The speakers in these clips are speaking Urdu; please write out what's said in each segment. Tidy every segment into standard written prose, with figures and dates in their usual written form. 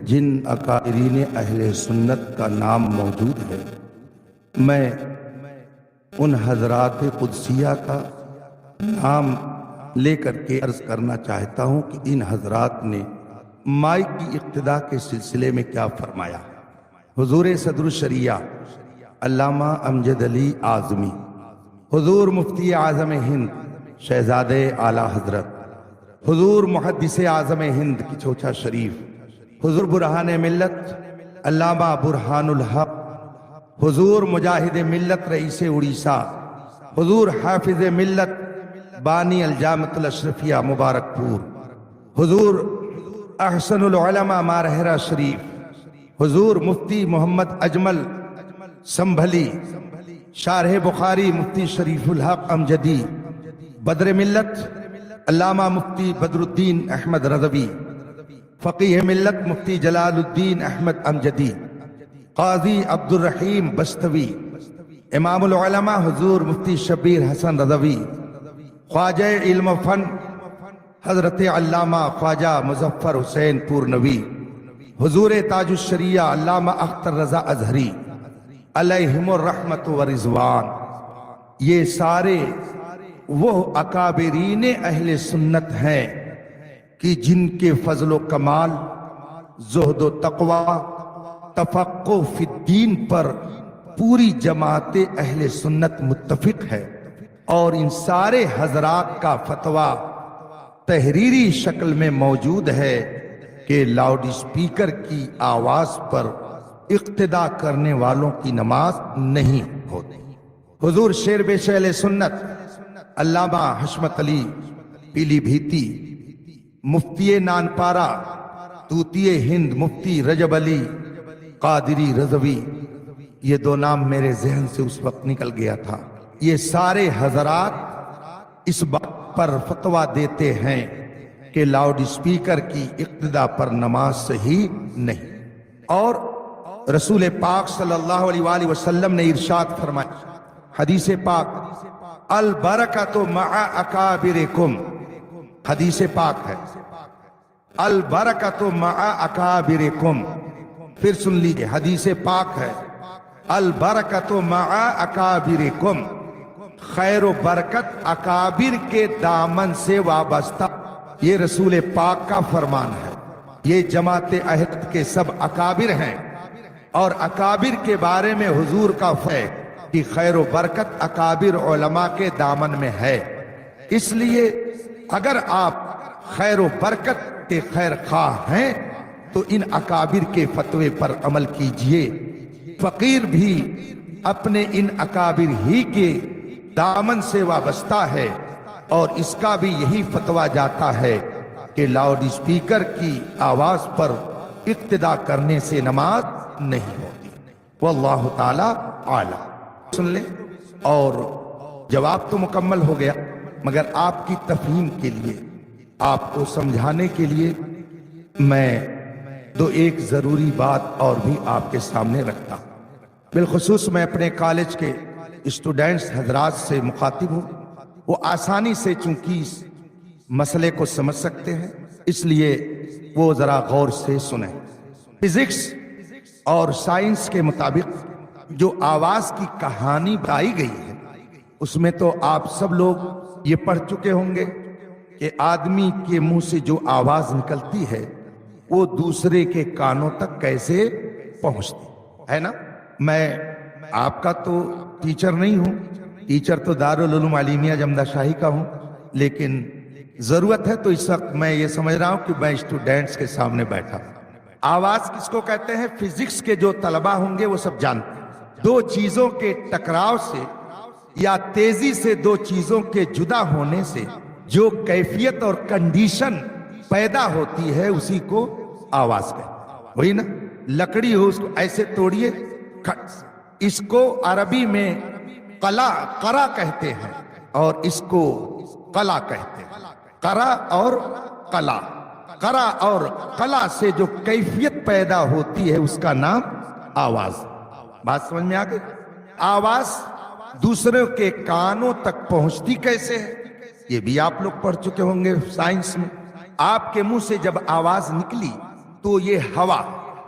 جن اکابرین اہل سنت کا نام موجود ہے، میں ان حضرات قدسیہ کا نام لے کر کے عرض کرنا چاہتا ہوں کہ ان حضرات نے مائک کی اقتدا کے سلسلے میں کیا فرمایا۔ حضور صدر الشریعہ علامہ امجد علی اعظمی، حضور مفتی اعظم ہند شہزادے اعلیٰ حضرت، حضور محدث اعظم ہند کی چوچا شریف، حضور برہان ملت علامہ برہان الحق، حضور مجاہد ملت رئیس اڑیسہ، حضور حافظ ملت بانی الجامعۃ الاشرفیہ مبارک پور، حضور احسن العلماء مارہرہ شریف، حضور مفتی محمد اجمل سنبھلی، شارح بخاری مفتی شریف الحق امجدی، بدر ملت علامہ مفتی بدر الدین احمد رضوی، فقیہ ملت مفتی جلال الدین احمد امجدی، قاضی عبد الرحیم بستوی، امام العلماء حضور مفتی شبیر حسن رضوی، خواجہ علم و فن حضرت علامہ خواجہ مظفر حسین پورنوی، حضور تاج الشریعہ علامہ اختر رضا ازہری علیہم الرحمت و رضوان۔ یہ سارے وہ اکابرین اہل سنت ہیں کہ جن کے فضل و کمال، زہد و تقوی، تفقہ فی الدین پر پوری جماعت اہل سنت متفق ہے، اور ان سارے حضرات کا فتویٰ تحریری شکل میں موجود ہے کہ لاؤڈ اسپیکر کی آواز پر اقتدا کرنے والوں کی نماز نہیں ہوتی۔ حضور شیر بیش اہل سنت علامہ حشمت علی پیلی بھیتی، مفتی نانپارہ طوطی ہند مفتی رجب علی قادری رضوی، یہ دو نام میرے ذہن سے اس وقت نکل گیا تھا۔ یہ سارے حضرات اس بات پر فتویٰ دیتے ہیں کہ لاؤڈ اسپیکر کی اقتدا پر نماز صحیح نہیں، اور رسول پاک صلی اللہ علیہ وآلہ وسلم نے ارشاد فرمایا، حدیث پاک البرکۃ مع اکابرکم، حدیث پاک ہے البرکۃ مع اکابرکم، پھر سن لیجئے، حدیث پاک ہے البرکۃ مع اکابرکم، خیر و برکت اکابر کے دامن سے وابستہ، یہ رسول پاک کا فرمان ہے۔ یہ جماعت عہد کے سب اکابر ہیں، اور اکابر کے بارے میں حضور کا ہے کہ خیر و برکت اکابر علماء کے دامن میں ہے۔ اس لیے اگر آپ خیر و برکت کے خیر خواہ ہیں تو ان اکابر کے فتوے پر عمل کیجئے۔ فقیر بھی اپنے ان اکابر ہی کے دامن سے وابستہ ہے، اور اس کا بھی یہی فتویٰ جاتا ہے کہ لاؤڈ اسپیکر کی آواز پر اقتدا کرنے سے نماز نہیں ہوتی۔ واللہ تعالی اعلم۔ سن لیں، اور جواب تو مکمل ہو گیا، مگر آپ کی تفہیم کے لیے، آپ کو سمجھانے کے لیے میں دو ایک ضروری بات اور بھی آپ کے سامنے رکھتا ہوں۔ بالخصوص میں اپنے کالج کے اسٹوڈنٹس حضرات سے مخاطب ہوں، وہ آسانی سے چونکہ اس مسئلے کو سمجھ سکتے ہیں، اس لیے وہ ذرا غور سے سنیں۔ فزکس اور سائنس کے مطابق جو آواز کی کہانی بتائی گئی ہے، اس میں تو آپ سب لوگ یہ پڑھ چکے ہوں گے کہ آدمی کے منہ سے جو آواز نکلتی ہے وہ دوسرے کے کانوں تک کیسے پہنچتی ہے نا۔ میں آپ کا تو ٹیچر نہیں ہوں، ٹیچر تو دارالعلوم علیمیہ جمدہ شاہی کا ہوں، لیکن ضرورت ہے تو اس وقت میں یہ سمجھ رہا ہوں کہ میں اسٹوڈنٹس کے سامنے بیٹھا ہوں۔ آواز کس کو کہتے ہیں؟ فزکس کے جو طلبہ ہوں گے وہ سب جانتے ہیں۔ دو چیزوں کے ٹکراؤ سے یا تیزی سے دو چیزوں کے جدا ہونے سے جو کیفیت اور کنڈیشن پیدا ہوتی ہے اسی کو آواز کہتے ہیں۔ وہی نا، لکڑی ہو اس کو ایسے توڑیے، اس کو عربی میں قرا کہتے ہیں، اور اس کو قلا کہتے ہیں۔ قرا اور قلا، قرا اور قلا سے جو کیفیت پیدا ہوتی ہے اس کا نام آواز۔ بات سمجھ میں آ گئی؟ آواز دوسروں کے کانوں تک پہنچتی کیسے ہے یہ بھی آپ لوگ پڑھ چکے ہوں گے سائنس میں۔ آپ کے منہ سے جب آواز نکلی تو یہ ہوا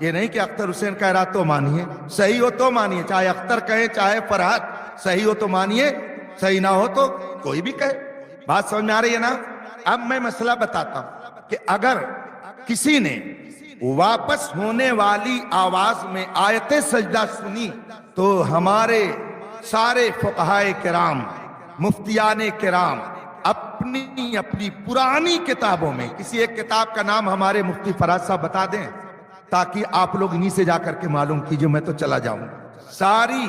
یہ نہیں کہ اختر حسین کہہ رہا تو مانیے، صحیح ہو تو مانیے، چاہے اختر کہیں چاہے فرحت، صحیح ہو تو مانیے، صحیح نہ ہو تو کوئی بھی کہے۔ بات سمجھ میں آ رہی ہے نا؟ اب میں مسئلہ بتاتا ہوں کہ اگر کسی نے واپس ہونے والی آواز میں آیت سجدہ سنی تو ہمارے سارے فقہائے کرام، مفتیان کرام اپنی اپنی پرانی کتابوں میں، کسی ایک کتاب کا نام ہمارے مفتی فراز صاحب بتا دیں تاکہ آپ لوگ انہی سے جا کر کے معلوم کیجئے، میں تو چلا جاؤں۔ ساری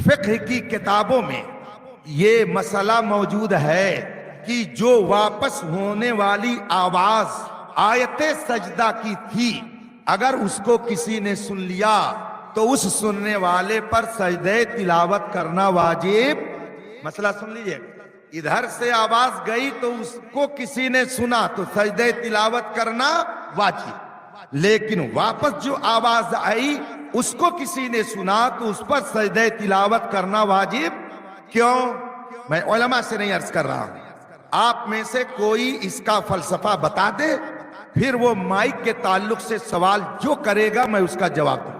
فقہ کی کتابوں میں یہ مسئلہ موجود ہے کہ جو واپس ہونے والی آواز آیت سجدہ کی تھی، اگر اس کو کسی نے سن لیا تو اس سننے والے پر سجدہ تلاوت کرنا واجب۔ مسئلہ سن لیجئے، ادھر سے آواز گئی تو اس کو کسی نے سنا تو سجدہ تلاوت کرنا واجب، لیکن واپس جو آواز آئی اس کو کسی نے سنا تو اس پر سجدہ تلاوت کرنا واجب۔ کیوں؟ میں علماء سے نہیں عرض کر رہا ہوں، آپ میں سے کوئی اس کا فلسفہ بتا دے، پھر وہ مائک کے تعلق سے سوال جو کرے گا میں اس کا جواب دوں۔